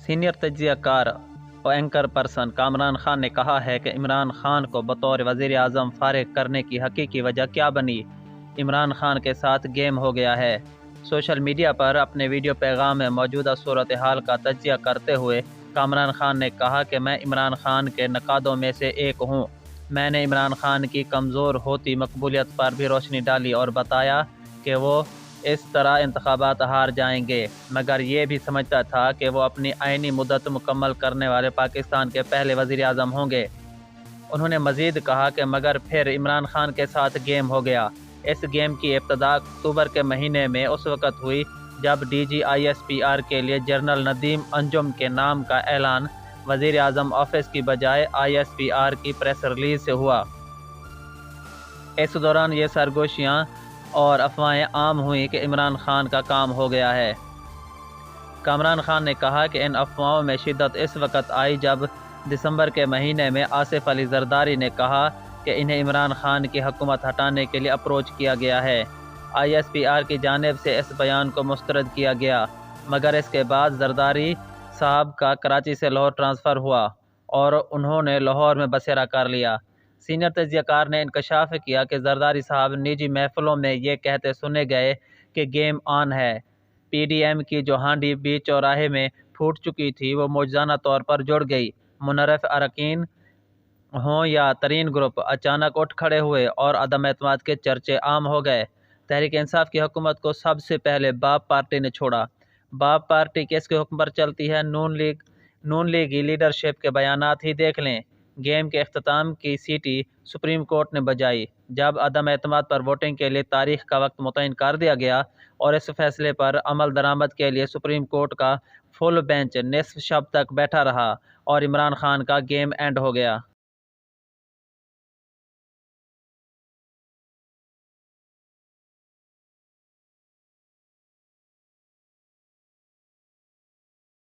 Senior تجزیہ کار اور anchor person Kamran Khan نے کہا ہے کہ عمران خان کو بطور وزیر اعظم فارغ کرنے کی حقیقی وجہ کیا بنی؟ عمران خان کے ساتھ گیم ہو گیا ہے۔ سوشل میڈیا پر اپنے ویڈیو پیغام میں موجودہ صورتحال کا تجزیہ کرتے ہوئے کامران خان نے کہا کہ میں عمران خان کے نقادوں میں سے ایک ہوں۔ میں نے عمران خان کی کمزور ہوتی مقبولیت پر بھی روشنی ڈالی اور بتایا کہ وہ اس طرح انتخابات ہار جائیں گے، مگر یہ بھی سمجھتا تھا کہ وہ اپنی آئینی مدت مکمل کرنے والے پاکستان کے پہلے وزیر اعظم ہوں گے۔ انہوں نے مزید کہا کہ مگر پھر عمران خان کے ساتھ گیم ہو گیا۔ اس گیم کی ابتدا اکتوبر کے مہینے میں اس وقت ہوئی جب D G I S P R کے لیے جنرل ندیم انجم کے نام کا اعلان وزیر اعظم آفس کی بجائے آئی ایس پی آر کی پریس ریلیز سے ہوا۔ اس دوران یہ سرگوشیاں اور افواہیں عام ہوئیں کہ عمران خان کا کام ہو گیا ہے۔ کامران خان نے کہا کہ ان افواہوں میں شدت اس وقت آئی جب دسمبر کے مہینے میں آصف علی زرداری نے کہا کہ انہیں عمران خان کی حکومت ہٹانے کے لیے اپروچ کیا گیا ہے۔ آئی ایس پی آر کی جانب سے اس بیان کو مسترد کیا گیا، مگر اس کے بعد زرداری صاحب کا کراچی سے لاہور ٹرانسفر ہوا اور انہوں نے لاہور میں بسیرا کر لیا۔ سینئر تجزیہ کار نے انکشاف کیا کہ زرداری صاحب نجی محفلوں میں یہ کہتے سنے گئے کہ گیم آن ہے۔ پی ڈی ایم کی جو ہانڈی بیچ چوراہے میں پھوٹ چکی تھی وہ معجزانہ طور پر جڑ گئی۔ منحرف اراکین ہوں یا ترین گروپ اچانک اٹھ کھڑے ہوئے اور عدم اعتماد کے چرچے عام ہو گئے۔ تحریک انصاف کی حکومت کو سب سے پہلے باپ پارٹی نے چھوڑا۔ باپ پارٹی کس کے حکم پر چلتی ہے؟ نون لیگی لیڈرشپ کے بیانات ہی دیکھ لیں۔ گیم کے اختتام کی سیٹی سپریم کورٹ نے بجائی جب عدم اعتماد پر ووٹنگ کے لیے تاریخ کا وقت متعین کر دیا گیا اور اس فیصلے پر عمل درآمد کے لیے سپریم کورٹ کا فل بینچ نصف شب تک بیٹھا رہا اور عمران خان کا گیم اینڈ ہو گیا۔